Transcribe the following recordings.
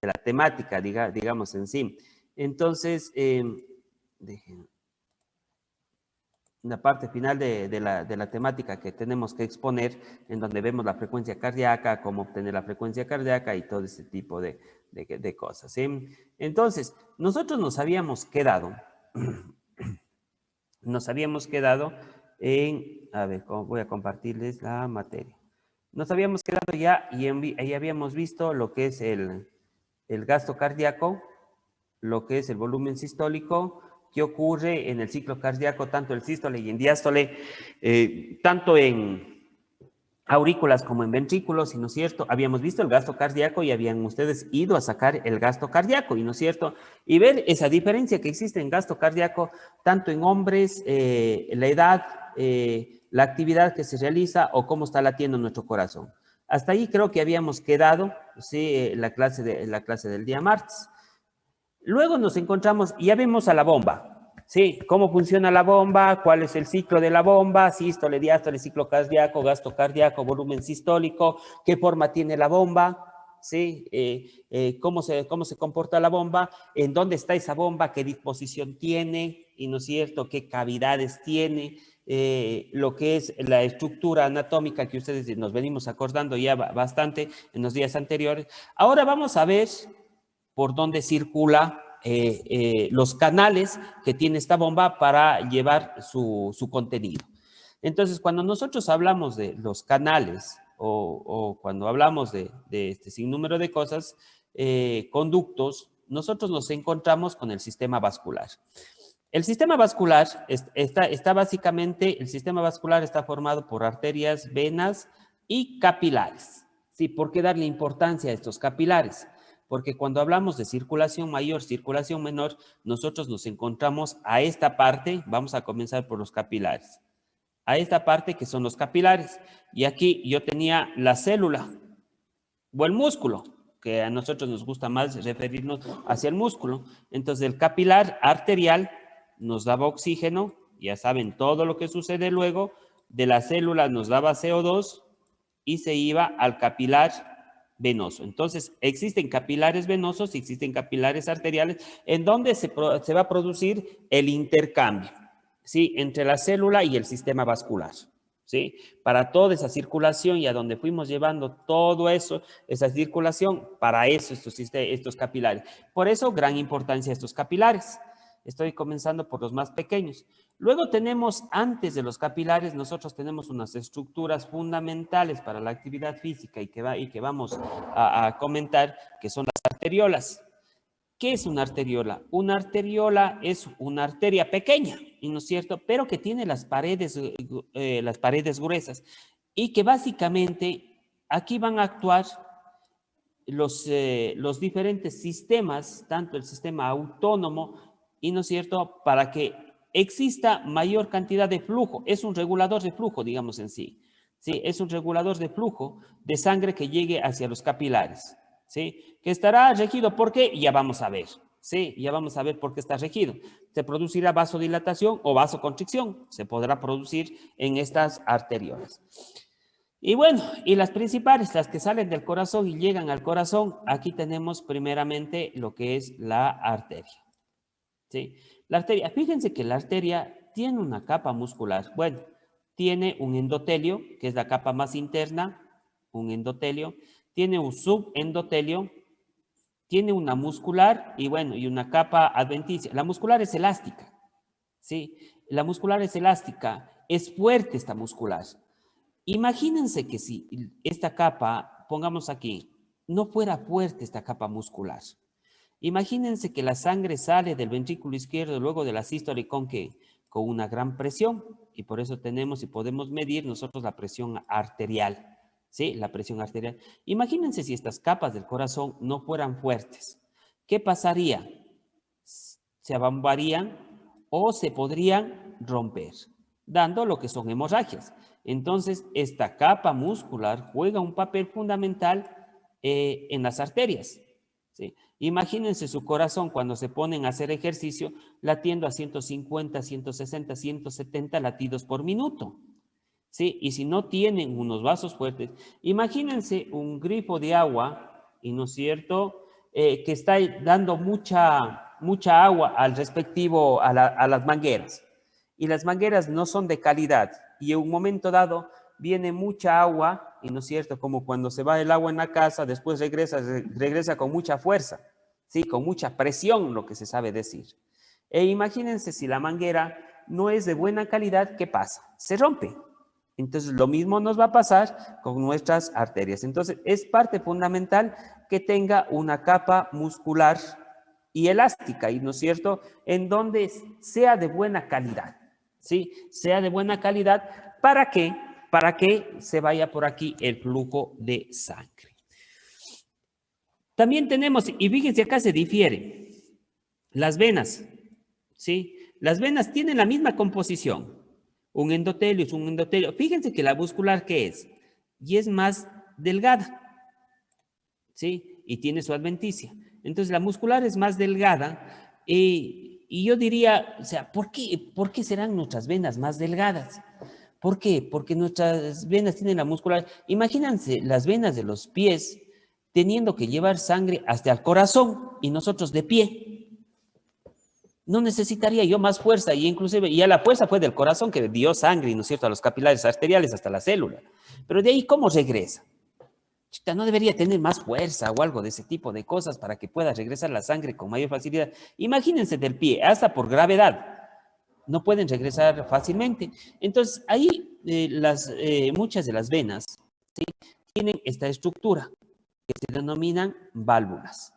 la temática, digamos en sí. Entonces, dejen la parte final de la temática que tenemos que exponer, en donde vemos la frecuencia cardíaca, cómo obtener la frecuencia cardíaca y todo ese tipo de cosas, ¿sí? Entonces, nosotros nos habíamos quedado en, a ver, voy a compartirles la materia. Nos habíamos quedado ya y ahí habíamos visto lo que es el gasto cardíaco, lo que es el volumen sistólico, qué ocurre en el ciclo cardíaco, tanto en sístole y en diástole, tanto en aurículas como en ventrículos, ¿y no es cierto? Habíamos visto el gasto cardíaco y habían ustedes ido a sacar el gasto cardíaco, ¿y no es cierto? Y ver esa diferencia que existe en gasto cardíaco, tanto en hombres, la edad, la actividad que se realiza o cómo está latiendo nuestro corazón. Hasta ahí creo que habíamos quedado, ¿sí? La clase del día martes. Luego nos encontramos y ya vemos a la bomba, ¿sí? ¿Cómo funciona la bomba? ¿Cuál es el ciclo de la bomba? Sístole, diástole, ciclo cardíaco, gasto cardíaco, volumen sistólico, ¿qué forma tiene la bomba? ¿Sí? ¿Cómo se comporta la bomba? ¿En dónde está esa bomba? ¿Qué disposición tiene? ¿Y no es cierto? ¿Qué cavidades tiene? Lo que es la estructura anatómica que ustedes nos venimos acordando ya bastante en los días anteriores. Ahora vamos a ver por dónde circula los canales que tiene esta bomba para llevar su contenido. Entonces, cuando nosotros hablamos de los canales o cuando hablamos de este sinnúmero de cosas, conductos, nosotros nos encontramos con el sistema vascular. El sistema vascular está básicamente, el sistema vascular está formado por arterias, venas y capilares. ¿Sí? ¿Por qué darle importancia a estos capilares? Porque cuando hablamos de circulación mayor, circulación menor, nosotros nos encontramos a esta parte, vamos a comenzar por los capilares, a esta parte que son los capilares. Y aquí yo tenía la célula o el músculo, que a nosotros nos gusta más referirnos hacia el músculo. Entonces el capilar arterial nos daba oxígeno, ya saben todo lo que sucede luego, de la célula nos daba CO2 y se iba al capilar venoso. Entonces, existen capilares venosos y existen capilares arteriales en donde se va a producir el intercambio, ¿sí? Entre la célula y el sistema vascular, ¿sí? Para toda esa circulación y a donde fuimos llevando todo eso, esa circulación, para eso estos capilares. Por eso, gran importancia estos capilares. Estoy comenzando por los más pequeños. Luego tenemos, antes de los capilares, nosotros tenemos unas estructuras fundamentales para la actividad física y que vamos a comentar, que son las arteriolas. ¿Qué es una arteriola? Una arteriola es una arteria pequeña, ¿no es cierto? Pero que tiene las paredes gruesas y que básicamente aquí van a actuar los diferentes sistemas, tanto el sistema autónomo y, ¿no es cierto?, para que exista mayor cantidad de flujo. Es un regulador de flujo, digamos en sí. ¿Sí? Es un regulador de flujo de sangre que llegue hacia los capilares. ¿Sí? Que estará regido, ¿por qué? Ya vamos a ver. Sí, ya vamos a ver por qué está regido. Se producirá vasodilatación o vasoconstricción. Se podrá producir en estas arteriolas. Y bueno, y las principales, las que salen del corazón y llegan al corazón, aquí tenemos primeramente lo que es la arteria. ¿Sí? La arteria, fíjense que la arteria tiene una capa muscular. Bueno, tiene un endotelio, que es la capa más interna, un endotelio. Tiene un subendotelio, tiene una muscular y bueno, y una capa adventicia. La muscular es elástica, ¿sí? La muscular es elástica, es fuerte esta muscular. Imagínense que si esta capa, pongamos aquí, no fuera fuerte esta capa muscular. Imagínense que la sangre sale del ventrículo izquierdo luego de la sístole con ¿qué? Con una gran presión. Y por eso tenemos y podemos medir nosotros la presión arterial. ¿Sí? La presión arterial. Imagínense si estas capas del corazón no fueran fuertes. ¿Qué pasaría? Se abombarían o se podrían romper, dando lo que son hemorragias. Entonces, esta capa muscular juega un papel fundamental en las arterias. ¿Sí? Imagínense su corazón cuando se ponen a hacer ejercicio latiendo a 150, 160, 170 latidos por minuto. ¿Sí? Y si no tienen unos vasos fuertes, imagínense un grifo de agua, y no es cierto, que está dando mucha agua al respectivo, a las mangueras. Y las mangueras no son de calidad. Y en un momento dado viene mucha agua, y no es cierto, como cuando se va el agua en la casa, después regresa con mucha fuerza, ¿sí? Con mucha presión, lo que se sabe decir. E imagínense si la manguera no es de buena calidad, ¿qué pasa? Se rompe. Entonces, lo mismo nos va a pasar con nuestras arterias. Entonces, es parte fundamental que tenga una capa muscular y elástica, ¿y no es cierto? En donde sea de buena calidad, ¿sí? Sea de buena calidad, ¿para qué? Para que se vaya por aquí el flujo de sangre. También tenemos, y fíjense acá se difiere, las venas, ¿sí? Las venas tienen la misma composición. Un endotelio es un endotelio. Fíjense que la muscular, ¿qué es? Y es más delgada, ¿sí? Y tiene su adventicia. Entonces, la muscular es más delgada. Y yo diría, o sea, ¿por qué serán nuestras venas más delgadas? ¿Por qué? Porque nuestras venas tienen la muscular. Imagínense las venas de los pies teniendo que llevar sangre hasta el corazón y nosotros de pie. No necesitaría yo más fuerza, y inclusive ya la fuerza fue del corazón que dio sangre, ¿no es cierto?, a los capilares arteriales hasta la célula. Pero de ahí, ¿cómo regresa? Chita, no debería tener más fuerza o algo de ese tipo de cosas para que pueda regresar la sangre con mayor facilidad. Imagínense del pie, hasta por gravedad, no pueden regresar fácilmente. Entonces, ahí muchas de las venas, ¿sí?, tienen esta estructura que se denominan válvulas,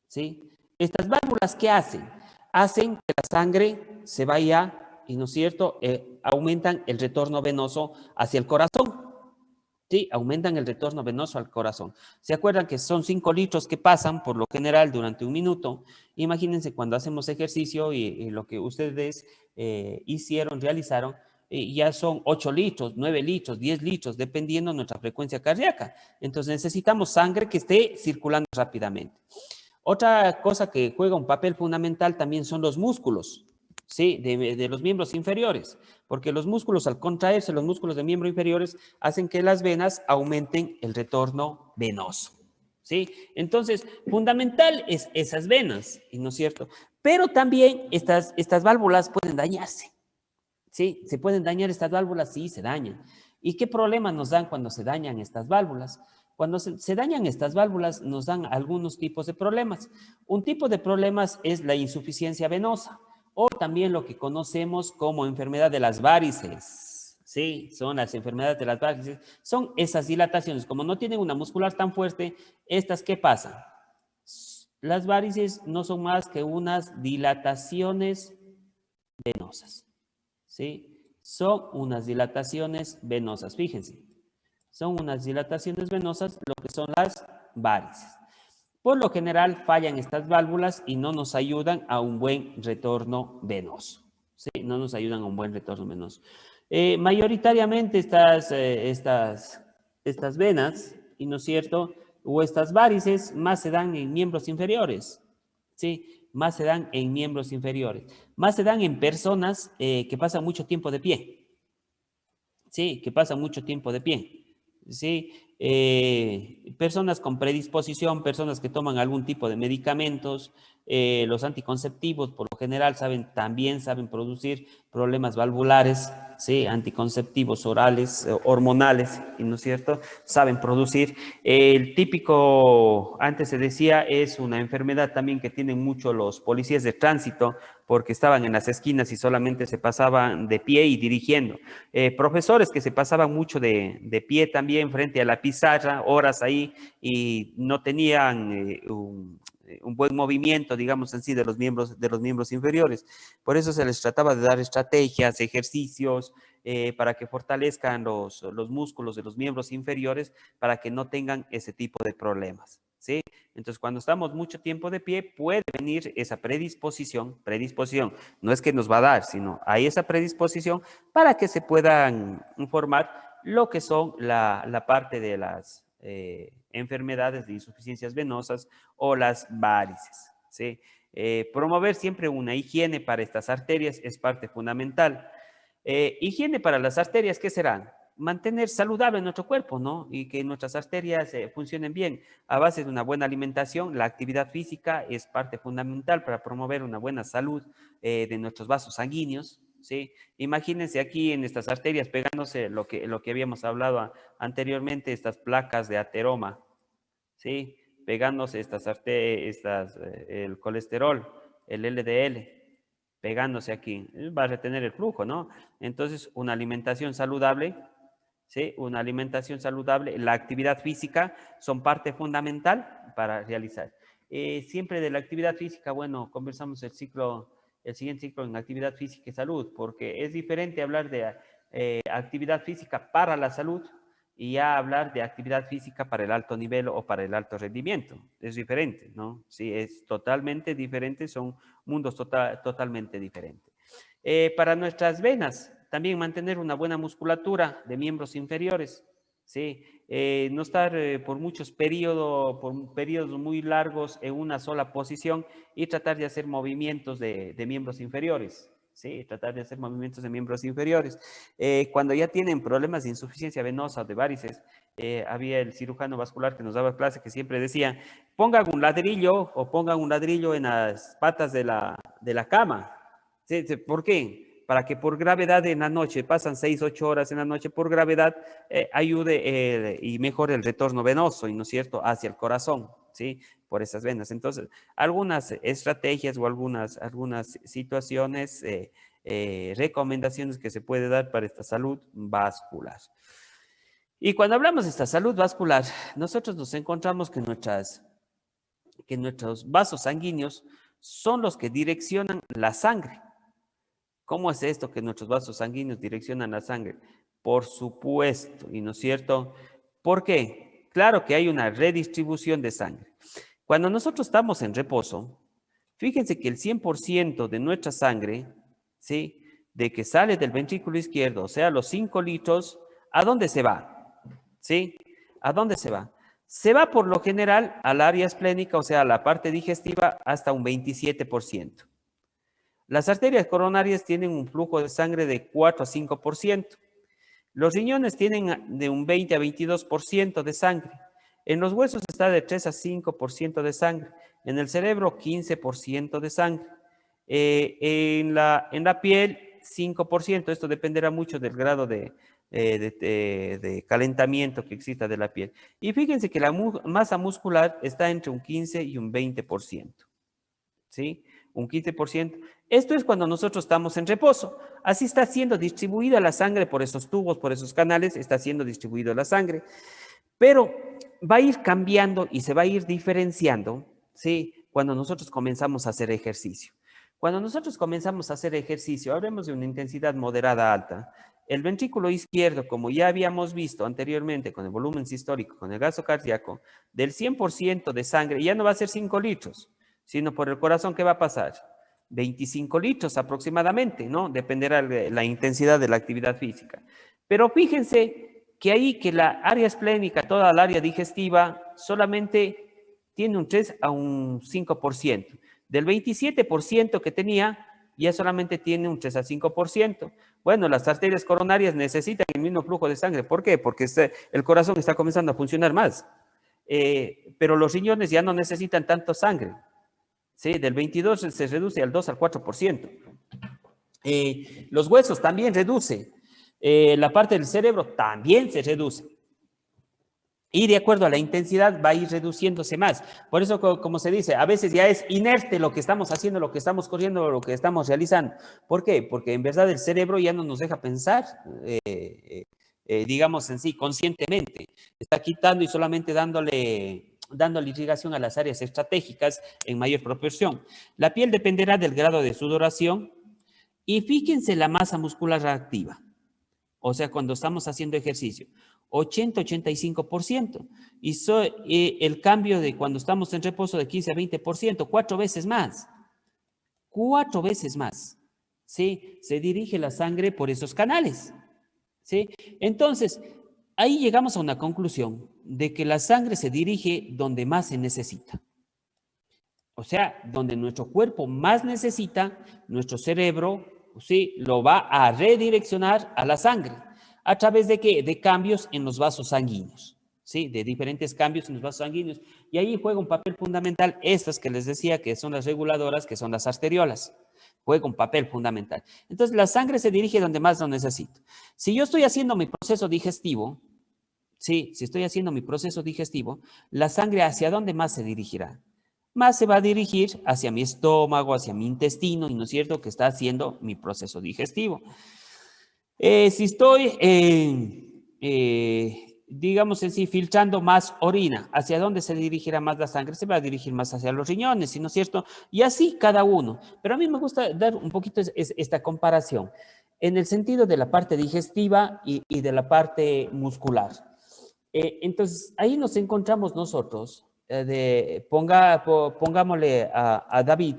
¿sí? Estas válvulas, ¿qué hacen? Hacen que la sangre se vaya, y no es cierto, aumentan el retorno venoso hacia el corazón. Sí, aumentan el retorno venoso al corazón. ¿Se acuerdan que son 5 litros que pasan por lo general durante un minuto? Imagínense cuando hacemos ejercicio y lo que ustedes realizaron, ya son 8 litros, 9 litros, 10 litros, dependiendo de nuestra frecuencia cardíaca. Entonces necesitamos sangre que esté circulando rápidamente. Otra cosa que juega un papel fundamental también son los músculos, ¿sí? De los miembros inferiores, porque los músculos, al contraerse, los músculos de miembros inferiores hacen que las venas aumenten el retorno venoso, ¿sí? Entonces, fundamental es esas venas, ¿no es cierto? Pero también estas válvulas pueden dañarse, ¿sí? Se pueden dañar estas válvulas, sí, se dañan. ¿Y qué problemas nos dan cuando se dañan estas válvulas? Cuando se dañan estas válvulas, nos dan algunos tipos de problemas. Un tipo de problemas es la insuficiencia venosa, o también lo que conocemos como enfermedad de las varices. Sí, son las enfermedades de las varices. Son esas dilataciones. Como no tienen una muscular tan fuerte, ¿estas qué pasan? Las varices no son más que unas dilataciones venosas, ¿sí? Son unas dilataciones venosas, fíjense. Son unas dilataciones venosas lo que son las varices. Por lo general fallan estas válvulas y no nos ayudan a un buen retorno venoso, ¿sí? No nos ayudan a un buen retorno venoso. Mayoritariamente estas venas, ¿y no es cierto?, o estas varices más se dan en miembros inferiores, ¿sí? Más se dan en miembros inferiores. Más se dan en personas que pasan mucho tiempo de pie, ¿sí? Que pasan mucho tiempo de pie, ¿sí? Personas con predisposición, personas que toman algún tipo de medicamentos, los anticonceptivos por lo general también saben producir problemas valvulares, ¿sí? Anticonceptivos orales, hormonales, ¿no es cierto? Saben producir. El típico, antes se decía, es una enfermedad también que tienen mucho los policías de tránsito, porque estaban en las esquinas y solamente se pasaban de pie y dirigiendo. Profesores que se pasaban mucho de pie también frente a la pizarra, horas ahí, y no tenían un buen movimiento, digamos así, de los miembros inferiores. Por eso se les trataba de dar estrategias, ejercicios, para que fortalezcan los músculos de los miembros inferiores para que no tengan ese tipo de problemas, ¿sí? Entonces, cuando estamos mucho tiempo de pie, puede venir esa predisposición, no es que nos va a dar, sino hay esa predisposición para que se puedan formar lo que son la parte de las enfermedades de insuficiencias venosas o las varices, ¿sí? Promover siempre una higiene para estas arterias es parte fundamental. Higiene para las arterias, ¿qué serán? mantener saludable nuestro cuerpo, ¿no? Y que nuestras arterias funcionen bien a base de una buena alimentación. La actividad física es parte fundamental para promover una buena salud de nuestros vasos sanguíneos, ¿sí? Imagínense aquí en estas arterias pegándose lo que habíamos hablado anteriormente, estas placas de ateroma, ¿sí? Pegándose el colesterol, el LDL, pegándose aquí, va a retener el flujo, ¿no? Entonces, una alimentación saludable, ¿sí? Una alimentación saludable, la actividad física son parte fundamental para realizar. Siempre de la actividad física, bueno, conversamos el siguiente ciclo en actividad física y salud, porque es diferente hablar de actividad física para la salud y ya hablar de actividad física para el alto nivel o para el alto rendimiento. Es diferente, ¿no? Sí, es totalmente diferente, son mundos totalmente diferentes. Para nuestras venas, también mantener una buena musculatura de miembros inferiores, ¿sí? No estar por periodos muy largos en una sola posición y tratar de hacer movimientos de miembros inferiores, ¿sí? Tratar de hacer movimientos de miembros inferiores. Cuando ya tienen problemas de insuficiencia venosa o de varices, había el cirujano vascular que nos daba clase que siempre decía, pongan un ladrillo o pongan un ladrillo en las patas de la cama. ¿Sí? ¿Por qué? Para que por gravedad en la noche, pasan 6, 8 horas en la noche, por gravedad ayude y mejore el retorno venoso, ¿no es cierto?, hacia el corazón, ¿sí? Por esas venas. Entonces, algunas estrategias o algunas situaciones, recomendaciones que se puede dar para esta salud vascular. Y cuando hablamos de esta salud vascular, nosotros nos encontramos que nuestros vasos sanguíneos son los que direccionan la sangre. ¿Cómo es esto que nuestros vasos sanguíneos direccionan la sangre? Por supuesto, ¿y no es cierto? ¿Por qué? Claro que hay una redistribución de sangre. Cuando nosotros estamos en reposo, fíjense que el 100% de nuestra sangre, ¿sí?, de que sale del ventrículo izquierdo, o sea, los 5 litros, ¿a dónde se va? ¿Sí? ¿A dónde se va? Se va por lo general al área esplénica, o sea, a la parte digestiva, hasta un 27%. Las arterias coronarias tienen un flujo de sangre de 4 a 5%. Los riñones tienen de un 20 a 22% de sangre. En los huesos está de 3 a 5% de sangre. En el cerebro, 15% de sangre. En la piel, 5%. Esto dependerá mucho del grado de calentamiento que exista de la piel. Y fíjense que la masa muscular está entre un 15 y un 20%. ¿Sí? Un 15%. Esto es cuando nosotros estamos en reposo. Así está siendo distribuida la sangre por esos tubos, por esos canales, está siendo distribuida la sangre. Pero va a ir cambiando y se va a ir diferenciando, ¿sí?, cuando nosotros comenzamos a hacer ejercicio. Cuando nosotros comenzamos a hacer ejercicio, hablemos de una intensidad moderada alta, el ventrículo izquierdo, como ya habíamos visto anteriormente con el volumen sistólico, con el gasto cardíaco, del 100% de sangre, ya no va a ser 5 litros, sino por el corazón, ¿qué va a pasar? 25 litros aproximadamente, ¿no? Dependerá de la intensidad de la actividad física. Pero fíjense que la área esplénica, toda el área digestiva, solamente tiene un 3 a un 5%. Del 27% que tenía, ya solamente tiene un 3 a 5%. Bueno, las arterias coronarias necesitan el mismo flujo de sangre. ¿Por qué? Porque el corazón está comenzando a funcionar más. Pero los riñones ya no necesitan tanto sangre. ¿Sí? Del 22 se reduce al 2 al 4%. Los huesos también reduce. La parte del cerebro también se reduce. Y de acuerdo a la intensidad va a ir reduciéndose más. Por eso, como se dice, a veces ya es inerte lo que estamos haciendo, lo que estamos corriendo, lo que estamos realizando. ¿Por qué? Porque en verdad el cerebro ya no nos deja pensar, digamos en sí, conscientemente. Está quitando y solamente dándole irrigación a las áreas estratégicas en mayor proporción. La piel dependerá del grado de sudoración y fíjense la masa muscular reactiva. O sea, cuando estamos haciendo ejercicio, 80-85%. Y el cambio de cuando estamos en reposo de 15 a 20%, 4 veces más. 4 veces más. ¿Sí? Se dirige la sangre por esos canales. ¿Sí? Entonces, ahí llegamos a una conclusión de que la sangre se dirige donde más se necesita. O sea, donde nuestro cuerpo más necesita, nuestro cerebro, ¿sí?, lo va a redireccionar a la sangre. ¿A través de qué? De cambios en los vasos sanguíneos, ¿sí? De diferentes cambios en los vasos sanguíneos. Y ahí juega un papel fundamental estas que les decía que son las reguladoras, que son las arteriolas. Juega un papel fundamental. Entonces, la sangre se dirige donde más lo necesito. Si yo estoy haciendo mi proceso digestivo, sí, si estoy haciendo mi proceso digestivo, la sangre ¿hacia dónde más se dirigirá? Más se va a dirigir hacia mi estómago, hacia mi intestino, y no es cierto que está haciendo mi proceso digestivo. Si estoy, digamos así, filtrando más orina, ¿hacia dónde se dirigirá más la sangre? Se va a dirigir más hacia los riñones, ¿no es cierto? Y así cada uno. Pero a mí me gusta dar un poquito esta comparación en el sentido de la parte digestiva y de la parte muscular. Entonces, ahí nos encontramos nosotros, pongámosle a David.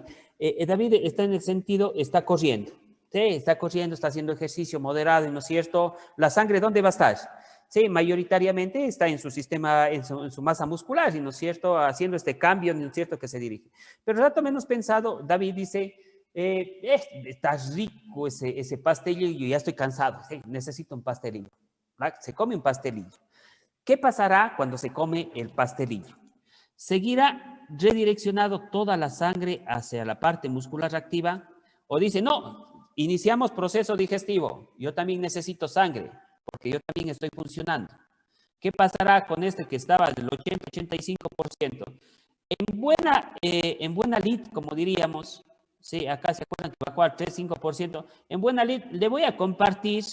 David está en el sentido, está corriendo. Sí, está corriendo, está haciendo ejercicio moderado, ¿no es cierto? La sangre, ¿dónde va a estar? Sí, mayoritariamente está en su sistema, en su masa muscular, ¿no es cierto? Haciendo este cambio, ¿no es cierto? Que se dirige. Pero rato menos pensado, David dice, está rico ese pastelillo, ya estoy cansado, sí, necesito un pastelillo. ¿Verdad? Se come un pastelillo. ¿Qué pasará cuando se come el pastelillo? ¿Seguirá redireccionado toda la sangre hacia la parte muscular activa? ¿O dice, no, iniciamos proceso digestivo, yo también necesito sangre, porque yo también estoy funcionando? ¿Qué pasará con este que estaba del 80-85%? En buena lid, como diríamos, sí, acá se acuerdan que bajó al 3-5%, en buena lid le voy a compartir,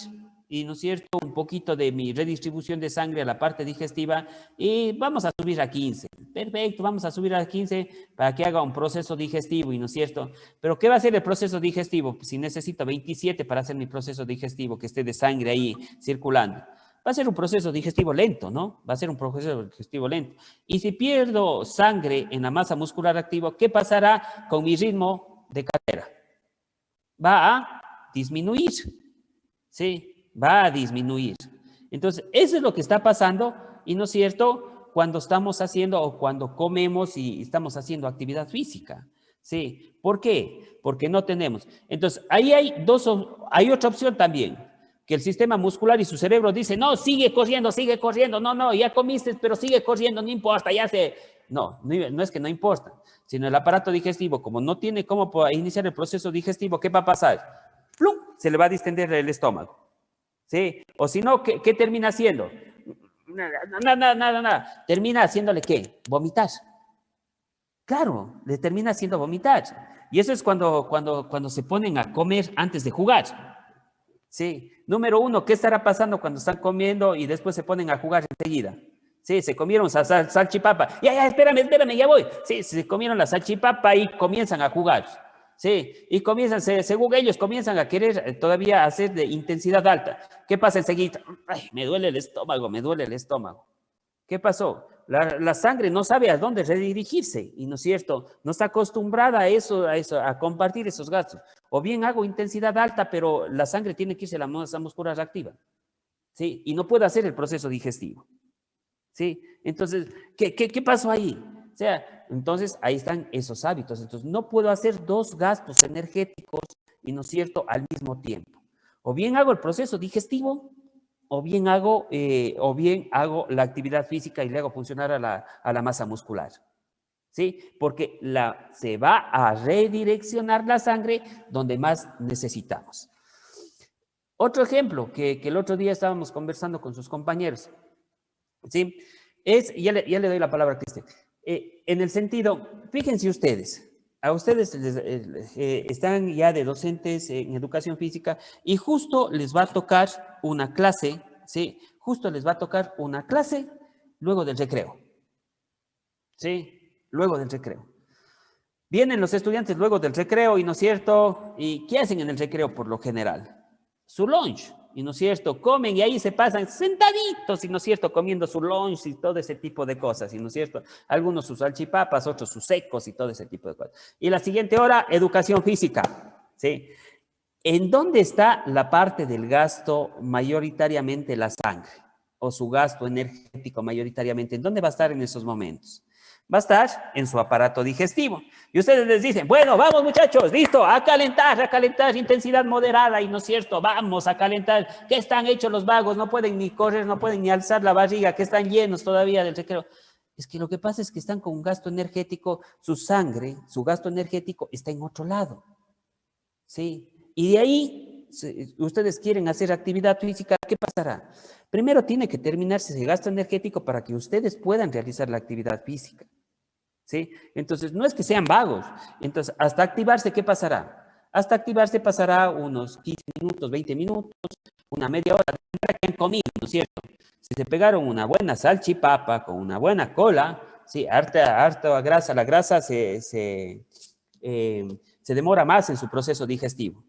y no es cierto, un poquito de mi redistribución de sangre a la parte digestiva y vamos a subir a 15. Perfecto, vamos a subir a 15 para que haga un proceso digestivo, y no es cierto. Pero ¿qué va a ser el proceso digestivo? Si necesito 27 para hacer mi proceso digestivo, que esté de sangre ahí circulando. Va a ser un proceso digestivo lento, ¿no? Va a ser un proceso digestivo lento. Y si pierdo sangre en la masa muscular activa, ¿qué pasará con mi ritmo de carrera? Va a disminuir, ¿sí? Va a disminuir. Entonces, eso es lo que está pasando, y no es cierto, cuando estamos haciendo o cuando comemos y estamos haciendo actividad física. ¿Sí? ¿Por qué? Porque no tenemos. Entonces, ahí hay otra opción también, que el sistema muscular y su cerebro dice, no, sigue corriendo, no, ya comiste, pero sigue corriendo, no importa, ya se... No es que no importa, sino el aparato digestivo, como no tiene cómo iniciar el proceso digestivo, ¿qué va a pasar? ¡Plum! Se le va a distender el estómago. ¿Sí? O si no, ¿qué termina haciendo? Nada. Termina haciéndole ¿qué? Vomitar. Claro, le termina haciendo vomitar. Y eso es cuando se ponen a comer antes de jugar. Sí. Número uno, ¿qué estará pasando cuando están comiendo y después se ponen a jugar enseguida? Sí, se comieron salchipapa. Ya, espérame, ya voy. Sí, se comieron la salchipapa y comienzan a jugar. Sí, y según ellos, comienzan a querer todavía hacer de intensidad alta. ¿Qué pasa enseguida? Ay, me duele el estómago. ¿Qué pasó? La sangre no sabe a dónde redirigirse, y no es cierto, no está acostumbrada a eso, a compartir esos gastos. O bien hago intensidad alta, pero la sangre tiene que irse a la masa muscular activa, ¿sí? Y no puede hacer el proceso digestivo, ¿sí? Entonces, ¿qué pasó ahí? O sea, entonces ahí están esos hábitos. Entonces, no puedo hacer dos gastos energéticos, y no es cierto, al mismo tiempo. O bien hago el proceso digestivo, o bien hago la actividad física y le hago funcionar a la masa muscular. ¿Sí? Porque se va a redireccionar la sangre donde más necesitamos. Otro ejemplo que el otro día estábamos conversando con sus compañeros, ¿sí? Ya le doy la palabra a Cristian. En el sentido, fíjense ustedes, a ustedes están ya de docentes en educación física y justo les va a tocar una clase, ¿sí? Justo les va a tocar una clase luego del recreo, ¿sí? Luego del recreo. Vienen los estudiantes luego del recreo, y no es cierto, ¿y qué hacen en el recreo por lo general? Su lunch, y no es cierto, comen y ahí se pasan sentaditos, y no es cierto, comiendo su lunch y todo ese tipo de cosas, y no es cierto, algunos sus salchipapas, otros sus secos y todo ese tipo de cosas. Y la siguiente hora, educación física, ¿sí? ¿En dónde está la parte del gasto mayoritariamente la sangre? O su gasto energético mayoritariamente, ¿en dónde va a estar en esos momentos? va a estar en su aparato digestivo. Y ustedes les dicen, bueno, vamos muchachos, listo, a calentar, intensidad moderada, y no es cierto, vamos a calentar. ¿Qué están hechos los vagos? No pueden ni correr, no pueden ni alzar la barriga, que están llenos todavía del recreo. Es que lo que pasa es que están con un gasto energético, su sangre, su gasto energético está en otro lado. ¿Sí? Y de ahí, si ustedes quieren hacer actividad física, ¿qué pasará? Primero tiene que terminarse ese gasto energético para que ustedes puedan realizar la actividad física. ¿Sí? Entonces, no es que sean vagos. Entonces, hasta activarse, ¿qué pasará? Hasta activarse pasará unos 15 minutos, 20 minutos, una media hora, para que han comido, ¿no es cierto? Si se pegaron una buena salchipapa con una buena cola, ¿sí? Harta grasa, la grasa se demora más en su proceso digestivo.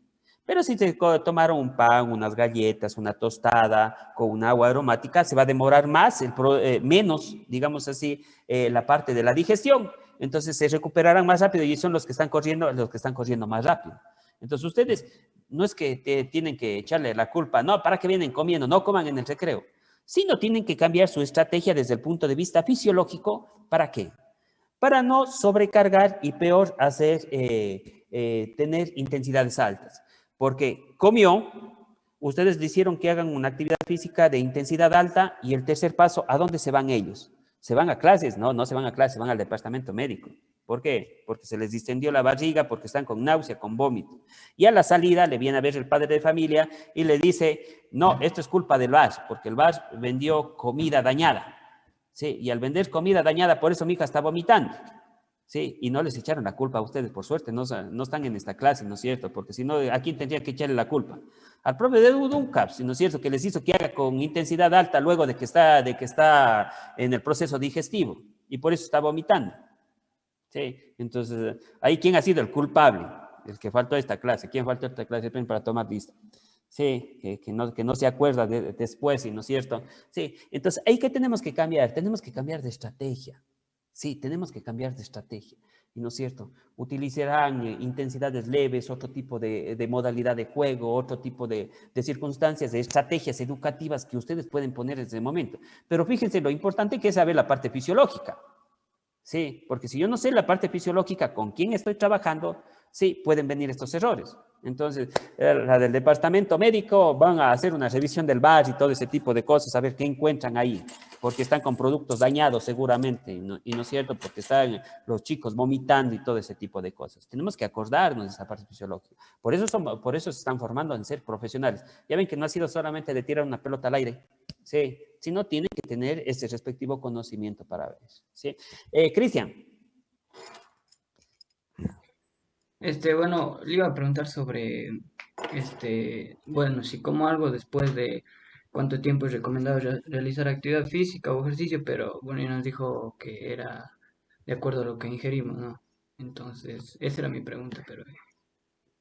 Pero si se tomaron un pan, unas galletas, una tostada con un agua aromática, se va a demorar más, menos, digamos así, la parte de la digestión. Entonces se recuperarán más rápido y son los que están corriendo más rápido. Entonces ustedes no es que tienen que echarle la culpa, no, ¿para qué vienen comiendo? No coman en el recreo. Sino tienen que cambiar su estrategia desde el punto de vista fisiológico. ¿Para qué? Para no sobrecargar y peor tener intensidades altas. Porque comió, ustedes le hicieron que hagan una actividad física de intensidad alta y el tercer paso, ¿a dónde se van ellos? ¿Se van a clases? No, no se van a clases, van al departamento médico. ¿Por qué? Porque se les distendió la barriga, porque están con náusea, con vómito. Y a la salida le viene a ver el padre de familia y le dice, no, esto es culpa del bar, porque el bar vendió comida dañada. Sí, y al vender comida dañada, por eso mi hija está vomitando. Sí, y no les echaron la culpa a ustedes, por suerte, no están en esta clase, ¿no es cierto? Porque si no, ¿a quién tendría que echarle la culpa? Al propio de Duncaps, ¿no es cierto? Que les hizo que haga con intensidad alta luego de que está en el proceso digestivo, y por eso está vomitando. Sí, entonces, ahí ¿quién ha sido el culpable? El que faltó a esta clase. ¿Quién faltó a esta clase para tomar lista? Sí, que no se acuerda después, ¿no es cierto? Sí, entonces, ¿ahí qué tenemos que cambiar? Tenemos que cambiar de estrategia. Sí, tenemos que cambiar de estrategia. ¿Y no es cierto? Utilizarán intensidades leves, otro tipo de modalidad de juego, otro tipo de circunstancias, de estrategias educativas que ustedes pueden poner en ese momento. Pero fíjense lo importante que es saber la parte fisiológica. Sí, porque si yo no sé la parte fisiológica con quién estoy trabajando, sí, pueden venir estos errores. Entonces, la del departamento médico van a hacer una revisión del bar y todo ese tipo de cosas, a ver qué encuentran ahí, porque están con productos dañados seguramente, y no es cierto, porque están los chicos vomitando y todo ese tipo de cosas. Tenemos que acordarnos de esa parte fisiológica. Por eso se están formando en ser profesionales. Ya ven que no ha sido solamente de tirar una pelota al aire, sí, sino tienen que tener ese respectivo conocimiento para ver eso, ¿sí? Cristian. Bueno, le iba a preguntar sobre, bueno, si como algo después de cuánto tiempo es recomendado realizar actividad física o ejercicio, pero bueno, y nos dijo que era de acuerdo a lo que ingerimos, ¿no? Entonces, esa era mi pregunta, pero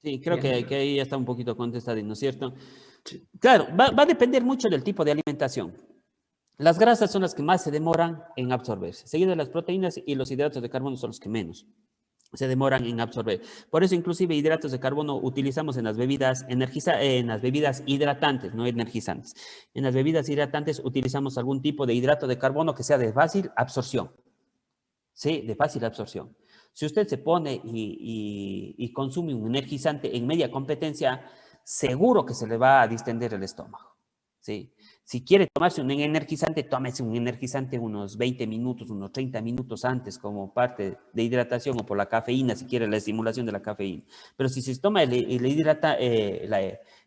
Sí, creo ya no que sé. ahí ya está un poquito contestado, ¿no es cierto? Sí. Claro, va a depender mucho del tipo de alimentación. Las grasas son las que más se demoran en absorberse, seguido de las proteínas, y los hidratos de carbono son los que menos se demoran en absorber. Por eso, inclusive, hidratos de carbono utilizamos en las bebidas hidratantes, no energizantes. En las bebidas hidratantes utilizamos algún tipo de hidrato de carbono que sea de fácil absorción. Sí, de fácil absorción. Si usted se pone y consume un energizante en media competencia, seguro que se le va a distender el estómago. ¿Sí? Si quiere tomarse un energizante, tómese un energizante unos 20 minutos, unos 30 minutos antes, como parte de hidratación, o por la cafeína, si quiere la estimulación de la cafeína. Pero si se toma el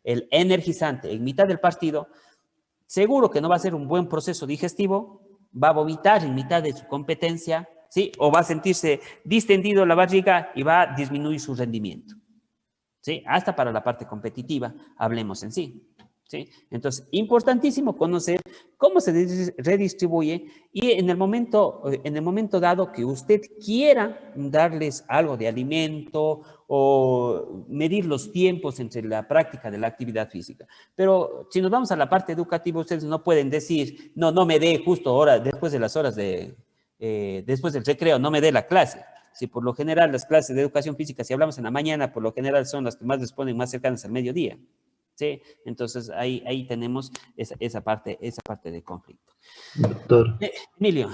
energizante en mitad del partido, seguro que no va a ser un buen proceso digestivo, va a vomitar en mitad de su competencia, ¿sí? O va a sentirse distendido la barriga y va a disminuir su rendimiento, ¿sí? Hasta para la parte competitiva, hablemos en sí. ¿Sí? Entonces, importantísimo conocer cómo se redistribuye, y en el momento dado que usted quiera darles algo de alimento o medir los tiempos entre la práctica de la actividad física. Pero si nos vamos a la parte educativa, ustedes no pueden decir, no, no me dé justo ahora, después de las horas después del recreo, no me dé la clase. Si por lo general las clases de educación física, si hablamos en la mañana, por lo general son las que más les ponen más cercanas al mediodía. ¿Sí? Entonces ahí tenemos esa parte de conflicto. Doctor, Emilio.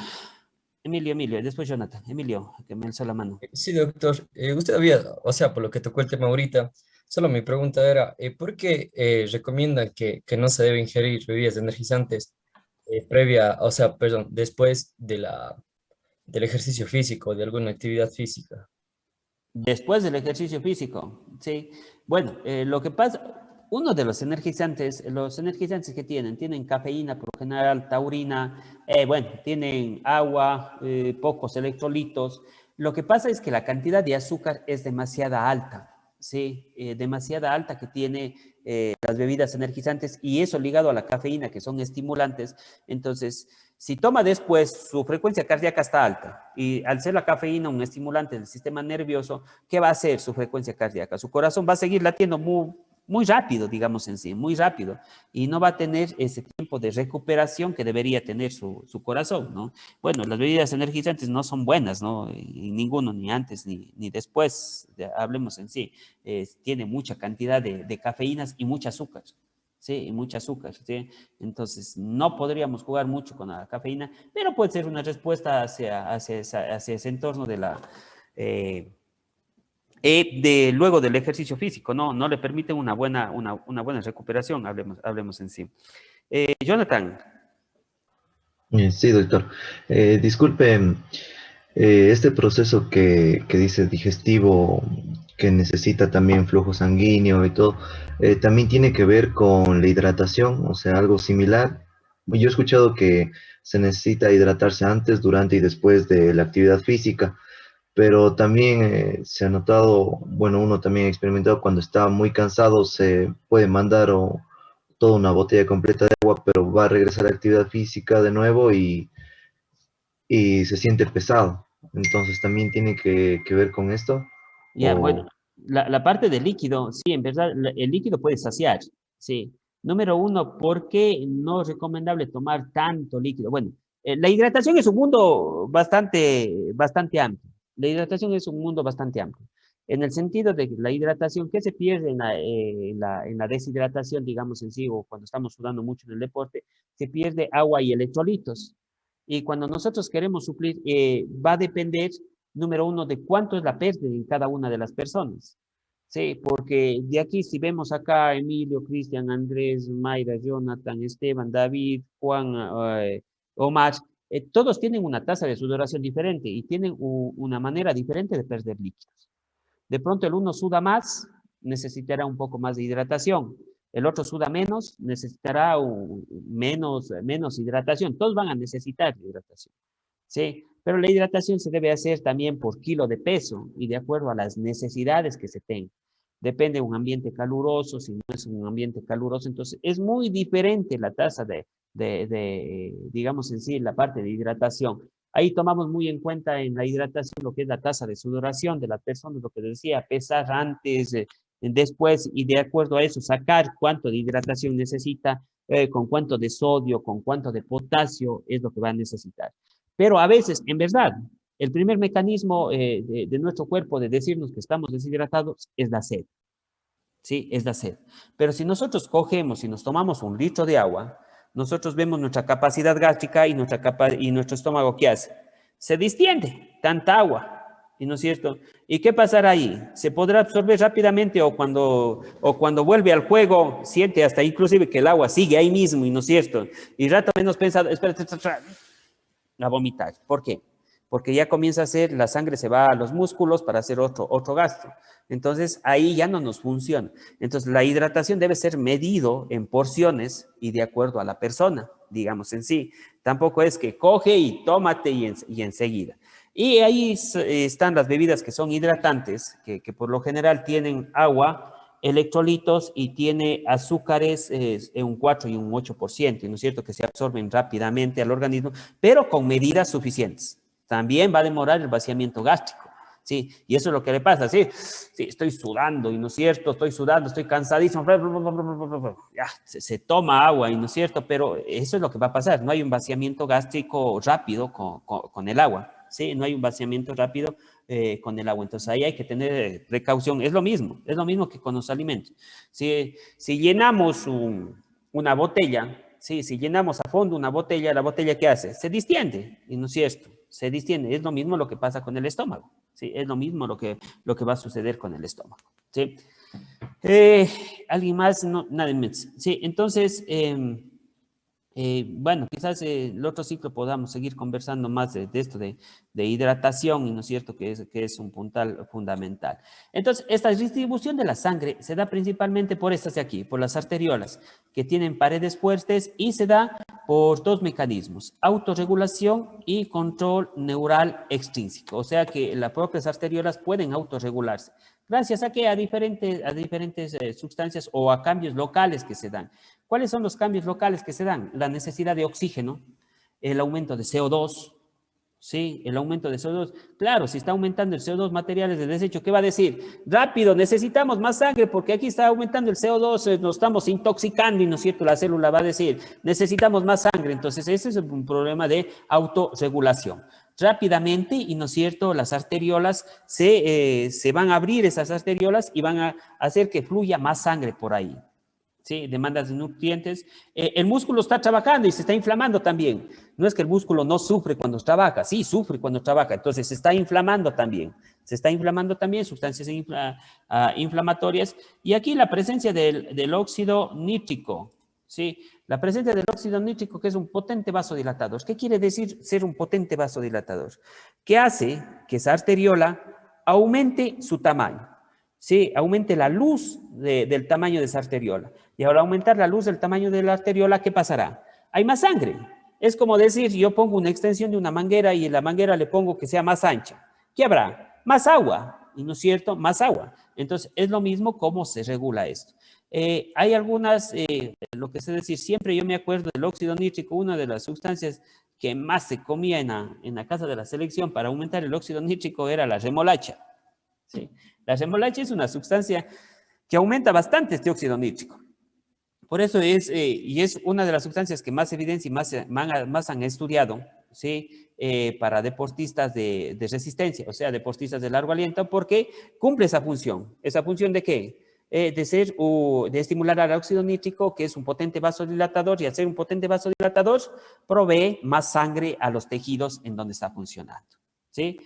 Emilio, después Jonathan. Emilio, que me alzó la mano. Sí, doctor. Usted había, o sea, por lo que tocó el tema ahorita, solo mi pregunta era, ¿por qué recomiendan que no se debe ingerir bebidas energizantes previa, o sea, perdón, después del ejercicio físico, de alguna actividad física? Después del ejercicio físico, sí. Bueno, lo que pasa, uno de los energizantes que tienen cafeína, por lo general taurina, bueno, tienen agua, pocos electrolitos. Lo que pasa es que la cantidad de azúcar es demasiada alta, sí, demasiada alta que tiene las bebidas energizantes y eso ligado a la cafeína, que son estimulantes. Entonces, si toma después, su frecuencia cardíaca está alta y al ser la cafeína un estimulante del sistema nervioso, ¿qué va a hacer su frecuencia cardíaca? Su corazón va a seguir latiendo muy rápido, digamos en sí, muy rápido, y no va a tener ese tiempo de recuperación que debería tener su corazón, ¿no? Bueno, las bebidas energizantes no son buenas, ¿no? Y ninguno, ni antes ni después, hablemos en sí, tiene mucha cantidad de cafeínas y mucho azúcar. Sí, y mucha azúcar, ¿sí? Entonces, no podríamos jugar mucho con la cafeína, pero puede ser una respuesta hacia ese entorno de luego del ejercicio físico, ¿no? No le permite una buena recuperación, hablemos en sí. Jonathan. Sí, doctor. Disculpe, este proceso que dice digestivo, que necesita también flujo sanguíneo y todo, también tiene que ver con la hidratación, o sea, algo similar. Yo he escuchado que se necesita hidratarse antes, durante y después de la actividad física, pero también se ha notado, bueno, uno también ha experimentado cuando está muy cansado, se puede mandar toda una botella completa de agua, pero va a regresar a la actividad física de nuevo y se siente pesado. Entonces también tiene que ver con esto. Ya, bueno, O, la parte del líquido, sí, en verdad, el líquido puede saciar, sí. Número uno, ¿por qué no es recomendable tomar tanto líquido? Bueno, la hidratación es un mundo bastante amplio. La hidratación es un mundo bastante amplio. En el sentido de que la hidratación, ¿qué se pierde en la deshidratación, digamos en sí, o cuando estamos sudando mucho en el deporte? Se pierde agua y electrolitos. Y cuando nosotros queremos suplir, va a depender número uno, de cuánto es la pérdida en cada una de las personas. Sí, porque de aquí, si vemos acá Emilio, Cristian, Andrés, Mayra, Jonathan, Esteban, David, Juan, Omar, todos tienen una tasa de sudoración diferente y tienen una manera diferente de perder líquidos. De pronto el uno suda más, necesitará un poco más de hidratación. El otro suda menos, necesitará menos hidratación. Todos van a necesitar hidratación. Sí, pero la hidratación se debe hacer también por kilo de peso y de acuerdo a las necesidades que se tengan. Depende de un ambiente caluroso, si no es un ambiente caluroso, entonces es muy diferente la tasa digamos en sí, la parte de hidratación. Ahí tomamos muy en cuenta en la hidratación lo que es la tasa de sudoración de la persona, lo que decía, pesar antes, después, y de acuerdo a eso sacar cuánto de hidratación necesita, con cuánto de sodio, con cuánto de potasio es lo que va a necesitar. Pero a veces, en verdad, el primer mecanismo de nuestro cuerpo de decirnos que estamos deshidratados es la sed. Sí, es la sed. Pero si nosotros cogemos y nos tomamos un litro de agua, nosotros vemos nuestra capacidad gástrica y nuestro estómago, ¿qué hace? Se distiende, tanta agua. ¿Y no es cierto? ¿Y qué pasará ahí? ¿Se podrá absorber rápidamente o cuando vuelve al juego, siente hasta inclusive que el agua sigue ahí mismo, ¿y no es cierto? Y rato menos pensado, espérate, a vomitar? ¿Por qué? Porque ya comienza a hacer, la sangre se va a los músculos para hacer otro gasto. Entonces, ahí ya no nos funciona. Entonces, la hidratación debe ser medido en porciones y de acuerdo a la persona, digamos en sí. Tampoco es que coge y tómate y enseguida. Y ahí están las bebidas que son hidratantes, que por lo general tienen agua, electrolitos y tiene azúcares en un 4 y un 8%, ¿no es cierto? Que se absorben rápidamente al organismo, pero con medidas suficientes. También va a demorar el vaciamiento gástrico, ¿sí? Y eso es lo que le pasa, ¿sí? Sí, estoy sudando, y no es cierto, estoy sudando, estoy cansadísimo, ya, se toma agua, y no es cierto, pero eso es lo que va a pasar, no hay un vaciamiento gástrico rápido con el agua, ¿sí? No hay un vaciamiento rápido con el agua. Entonces ahí hay que tener precaución. Es lo mismo que con los alimentos. Si llenamos una botella, ¿sí? Si llenamos a fondo una botella, ¿la botella qué hace? Se distiende, y no es cierto. se distiende. Es lo mismo lo que pasa con el estómago, ¿sí? Es lo mismo lo que va a suceder con el estómago, ¿sí? ¿Alguien más? No, nadie más. Sí, entonces, bueno, quizás el otro ciclo podamos seguir conversando más de esto de hidratación, ¿no es cierto? Que es un puntal fundamental. Entonces, esta distribución de la sangre se da principalmente por estas de aquí, por las arteriolas, que tienen paredes fuertes, y se da por dos mecanismos: autorregulación y control neural extrínseco. O sea que las propias arteriolas pueden autorregularse. Gracias a que a diferentes sustancias o a cambios locales que se dan. ¿Cuáles son los cambios locales que se dan? La necesidad de oxígeno, el aumento de CO2, ¿sí? El aumento de CO2. Claro, si está aumentando el CO2, materiales de desecho, ¿qué va a decir? Rápido, necesitamos más sangre porque aquí está aumentando el CO2, nos estamos intoxicando, y no es cierto, la célula va a decir, necesitamos más sangre. Entonces, ese es un problema de autorregulación. Rápidamente, y no es cierto, las arteriolas se van a abrir, esas arteriolas, y van a hacer que fluya más sangre por ahí. ¿Sí? Demandas de nutrientes. El músculo está trabajando y se está inflamando también. No es que el músculo no sufre cuando trabaja, sí, sufre cuando trabaja, entonces se está inflamando también. Se está inflamando también, sustancias inflamatorias. Y aquí la presencia del óxido nítrico, ¿sí? La presencia del óxido nítrico, que es un potente vasodilatador. ¿Qué quiere decir ser un potente vasodilatador? Que hace que esa arteriola aumente su tamaño. Sí, aumente la luz del tamaño de esa arteriola. Y al aumentar la luz del tamaño de la arteriola, ¿qué pasará? Hay más sangre. Es como decir, yo pongo una extensión de una manguera y en la manguera le pongo que sea más ancha. ¿Qué habrá? Más agua. ¿Y no es cierto? Más agua. Entonces, es lo mismo cómo se regula esto. Hay algunas, lo que sé decir, siempre yo me acuerdo del óxido nítrico, una de las sustancias que más se comía en la casa de la selección para aumentar el óxido nítrico era la remolacha. ¿Sí? La remolacha es una sustancia que aumenta bastante este óxido nítrico. Por eso y es una de las sustancias que más evidencia y más han estudiado, ¿sí? Para deportistas de resistencia, o sea, deportistas de largo aliento, porque cumple esa función. ¿Esa función de qué? De estimular al óxido nítrico, que es un potente vasodilatador, y al ser un potente vasodilatador, provee más sangre a los tejidos en donde está funcionando, ¿sí?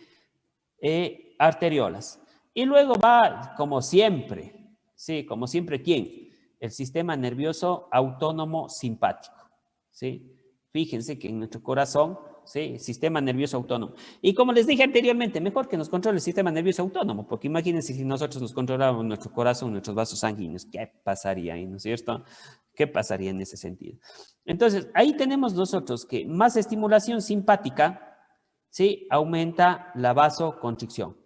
Arteriolas. Y luego va, como siempre, ¿sí? Como siempre, ¿quién? El sistema nervioso autónomo simpático, ¿sí? Fíjense que en nuestro corazón, ¿sí? Sistema nervioso autónomo. Y como les dije anteriormente, mejor que nos controle el sistema nervioso autónomo, porque imagínense si nosotros nos controláramos nuestro corazón, nuestros vasos sanguíneos, ¿qué pasaría ahí, no es cierto? ¿Qué pasaría en ese sentido? Entonces, ahí tenemos nosotros que más estimulación simpática, ¿sí? Aumenta la vasoconstricción.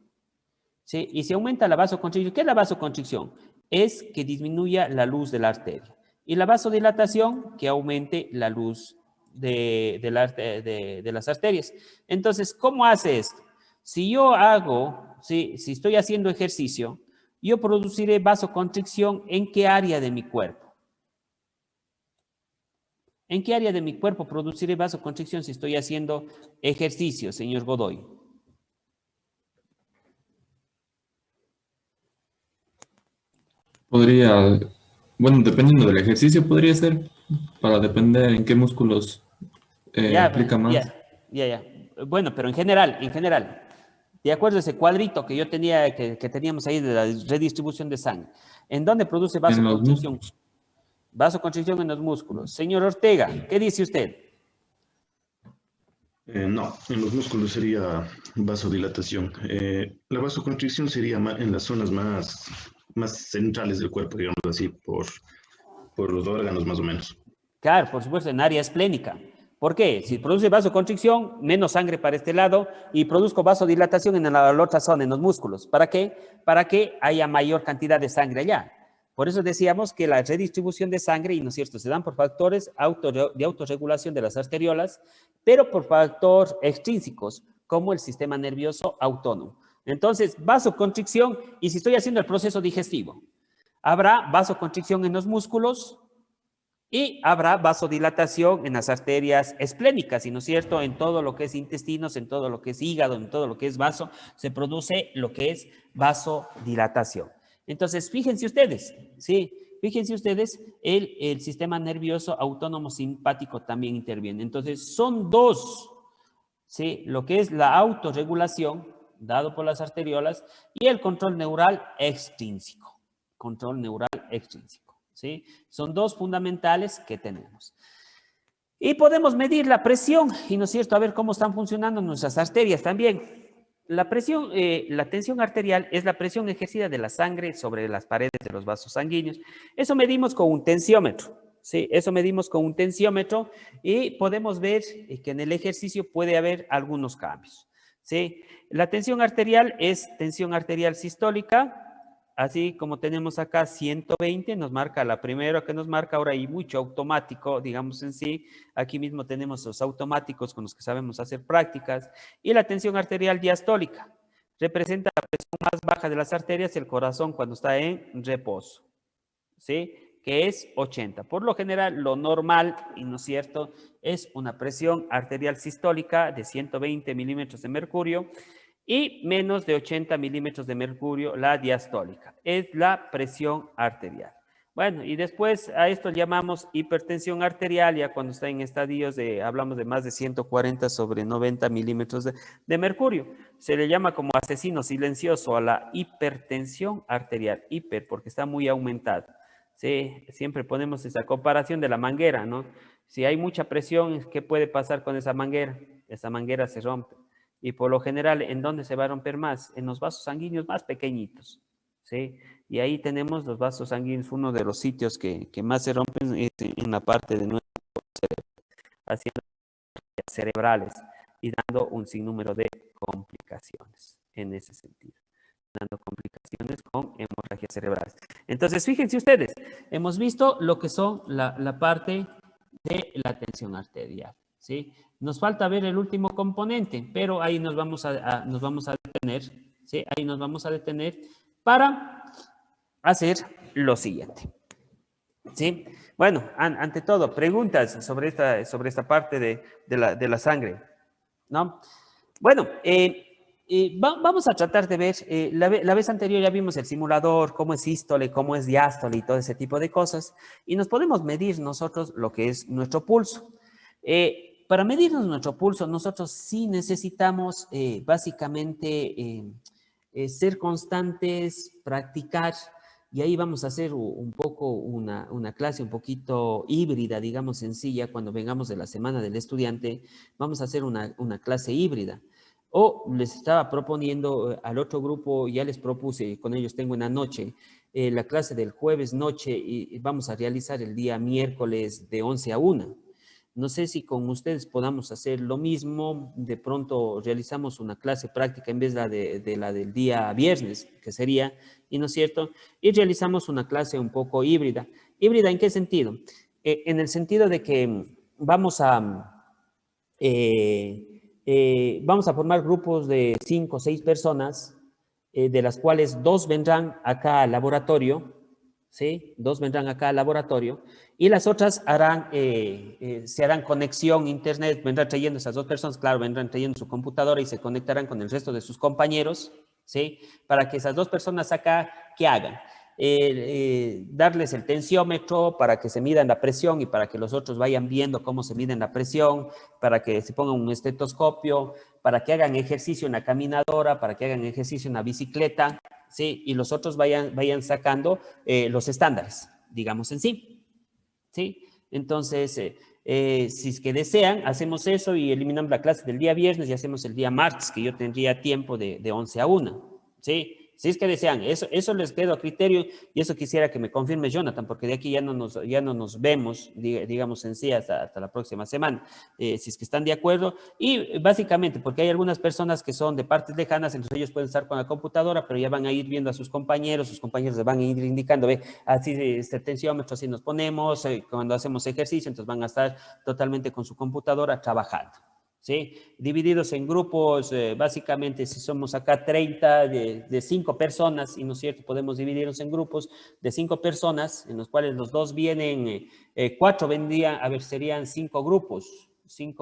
¿Sí? Y si aumenta la vasoconstricción, ¿qué es la vasoconstricción? Es que disminuya la luz de la arteria. Y la vasodilatación, que aumente la luz de las arterias. Entonces, ¿cómo hace esto? Si yo si estoy haciendo ejercicio, yo produciré vasoconstricción ¿en qué área de mi cuerpo? ¿En qué área de mi cuerpo produciré vasoconstricción si estoy haciendo ejercicio, señor Godoy? Podría, bueno, dependiendo del ejercicio podría ser, para depender en qué músculos aplica más. Ya. Bueno, pero en general, de acuerdo a ese cuadrito que yo tenía, que teníamos ahí de la redistribución de sangre, ¿en dónde produce En los vasoconstricción? músculos. Vasoconstricción en los músculos. Señor Ortega, ¿qué dice usted? No, en los músculos sería vasodilatación. La vasoconstricción sería en las zonas más centrales del cuerpo, digamos así, por los órganos más o menos. Claro, por supuesto, en área esplénica. ¿Por qué? Si produce vasoconstricción, menos sangre para este lado, y produzco vasodilatación en la otra zona, en los músculos. ¿Para qué? Para que haya mayor cantidad de sangre allá. Por eso decíamos que la redistribución de sangre, y no es cierto, se dan por factores de autorregulación de las arteriolas, pero por factores extrínsecos, como el sistema nervioso autónomo. Entonces, vasoconstricción, y si estoy haciendo el proceso digestivo, habrá vasoconstricción en los músculos y habrá vasodilatación en las arterias esplénicas, y no es cierto, en todo lo que es intestinos, en todo lo que es hígado, en todo lo que es vaso, se produce lo que es vasodilatación. Entonces, fíjense ustedes, ¿sí? Fíjense ustedes, el sistema nervioso autónomo simpático también interviene. Entonces, son dos ¿sí? Lo que es la autorregulación, dado por las arteriolas, y el control neural extrínseco. Control neural extrínseco, ¿sí? Son dos fundamentales que tenemos. Y podemos medir la presión, y no es cierto, a ver cómo están funcionando nuestras arterias también. La presión, la tensión arterial es la presión ejercida de la sangre sobre las paredes de los vasos sanguíneos. Eso medimos con un tensiómetro, ¿sí? Eso medimos con un tensiómetro y podemos ver que en el ejercicio puede haber algunos cambios, ¿sí? La tensión arterial es tensión arterial sistólica, así como tenemos acá 120, nos marca la primera que nos marca, ahora hay mucho automático, digamos en sí. Aquí mismo tenemos los automáticos con los que sabemos hacer prácticas. Y la tensión arterial diastólica representa la presión más baja de las arterias, el corazón cuando está en reposo, ¿sí? Que es 80. Por lo general, lo normal, y no es cierto, es una presión arterial sistólica de 120 milímetros de mercurio y menos de 80 milímetros de mercurio la diastólica. Es la presión arterial. Bueno, y después a esto llamamos hipertensión arterial, ya cuando está en estadios de, hablamos de más de 140 sobre 90 milímetros de mercurio. Se le llama como asesino silencioso a la hipertensión arterial, hiper, porque está muy aumentada. Sí, siempre ponemos esa comparación de la manguera, ¿no? Si hay mucha presión, ¿qué puede pasar con esa manguera? Esa manguera se rompe. Y por lo general, ¿en dónde se va a romper más? En los vasos sanguíneos más pequeñitos, ¿sí? Y ahí tenemos los vasos sanguíneos, uno de los sitios que más se rompen es en la parte de nuestro cerebro, haciendo cerebrales y dando un sinnúmero de complicaciones en ese sentido, dando complicaciones con hemorragias cerebrales. Entonces, fíjense ustedes, hemos visto lo que son la parte de la tensión arterial, ¿sí? Nos falta ver el último componente, pero ahí nos vamos a detener, ¿sí? Ahí nos vamos a detener para hacer lo siguiente, ¿sí? Bueno, ante todo, preguntas sobre esta parte de la sangre, ¿no? Bueno, vamos a tratar de ver, la vez anterior ya vimos el simulador, cómo es sístole, cómo es diástole y todo ese tipo de cosas, y nos podemos medir nosotros lo que es nuestro pulso. Para medirnos nuestro pulso, nosotros sí necesitamos básicamente ser constantes, practicar, y ahí vamos a hacer un poco una clase un poquito híbrida, digamos sencilla, cuando vengamos de la Semana del Estudiante, vamos a hacer una clase híbrida. O les estaba proponiendo al otro grupo, ya les propuse, con ellos tengo una noche, la clase del jueves noche y vamos a realizar el día miércoles de 11 a 1. No sé si con ustedes podamos hacer lo mismo, de pronto realizamos una clase práctica en vez de la del día viernes, que sería, y no es cierto, y realizamos una clase un poco híbrida. ¿Híbrida en qué sentido? En el sentido de que vamos a formar grupos de 5 o 6 personas, de las cuales 2 vendrán acá al laboratorio, ¿sí? 2 vendrán acá al laboratorio y las otras se harán conexión internet, vendrán trayendo esas 2 personas, claro, vendrán trayendo su computadora y se conectarán con el resto de sus compañeros, ¿sí? Para que esas 2 personas acá, ¿qué hagan? Darles el tensiómetro para que se midan la presión y para que los otros vayan viendo cómo se miden la presión, para que se pongan un estetoscopio, para que hagan ejercicio en la caminadora, para que hagan ejercicio en la bicicleta, ¿sí? Y los otros vayan sacando los estándares, digamos en sí, ¿sí? Entonces, si es que desean, hacemos eso y eliminamos la clase del día viernes y hacemos el día martes, que yo tendría tiempo de 11 a 1, ¿sí? Si es que desean, eso les quedo a criterio y eso quisiera que me confirme Jonathan, porque de aquí ya no nos vemos, digamos en sí, hasta la próxima semana, si es que están de acuerdo. Y básicamente, porque hay algunas personas que son de partes lejanas, entonces ellos pueden estar con la computadora, pero ya van a ir viendo a sus compañeros les van a ir indicando, ve, así este tensiómetro, así nos ponemos, cuando hacemos ejercicio, entonces van a estar totalmente con su computadora trabajando, ¿sí? Divididos en grupos, básicamente si somos acá 30 de 5 personas, y no es cierto, podemos dividirnos en grupos de 5 personas, en los cuales los 2 vienen, 4 vendrían, a ver, serían 5 grupos, 6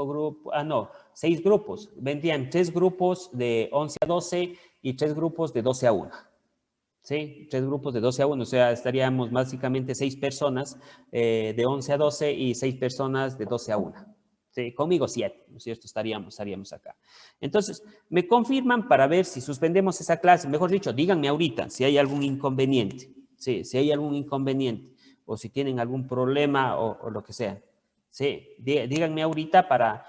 grupos, vendrían 3 grupos de 11 a 12 y 3 grupos de 12 a 1. ¿Sí? 3 grupos de 12 a 1, o sea, estaríamos básicamente 6 personas de 11 a 12 y 6 personas de 12 a 1. Sí, conmigo 7, ¿no es cierto? Estaríamos acá. Entonces, me confirman para ver si suspendemos esa clase. Mejor dicho, díganme ahorita si hay algún inconveniente. Sí, si hay algún inconveniente o si tienen algún problema o lo que sea. Sí, díganme ahorita para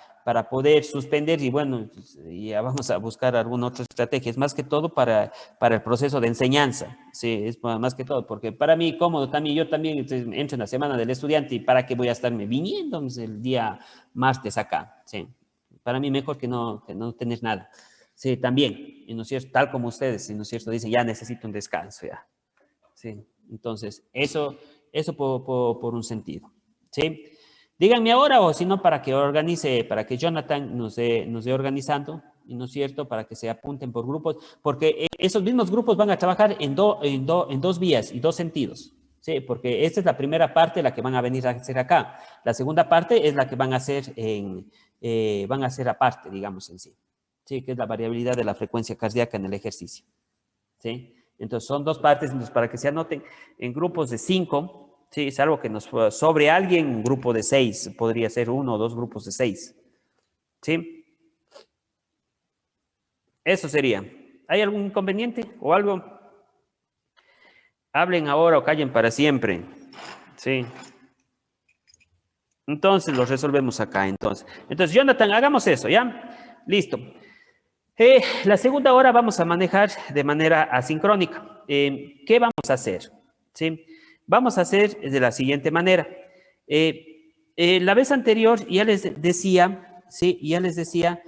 poder suspender y bueno, ya vamos a buscar alguna otra estrategia. Es más que todo para el proceso de enseñanza. Sí, es más que todo, porque para mí cómodo también, yo también entro en la semana del estudiante y para qué voy a estarme viniendo el día martes acá. Sí, para mí mejor que no tener nada. Sí, también, y no es cierto, tal como ustedes, ¿no es cierto? Dicen, ya necesito un descanso, ya. Sí, entonces, eso por un sentido. ¿Sí? Díganme ahora o si no para que organice, para que Jonathan nos dé organizando, ¿no es cierto? Para que se apunten por grupos, porque esos mismos grupos van a trabajar en dos vías y dos sentidos. Sí, porque esta es la primera parte, la que van a venir a hacer acá. La segunda parte es la que van a hacer aparte, digamos en sí. Sí, que es la variabilidad de la frecuencia cardíaca en el ejercicio. ¿Sí? Entonces, son dos partes, entonces, para que se anoten en grupos de 5, ¿sí? Salvo que nos sobre alguien, un grupo de 6, podría ser 1 o 2 grupos de 6. ¿Sí? Eso sería. ¿Hay algún inconveniente o algo? Hablen ahora o callen para siempre. ¿Sí? Entonces, lo resolvemos acá, entonces. Entonces, Jonathan, hagamos eso, ¿ya? Listo. La segunda hora vamos a manejar de manera asincrónica. ¿Qué vamos a hacer? ¿Sí? Vamos a hacer de la siguiente manera. La vez anterior ya les decía, ¿sí? Ya les decía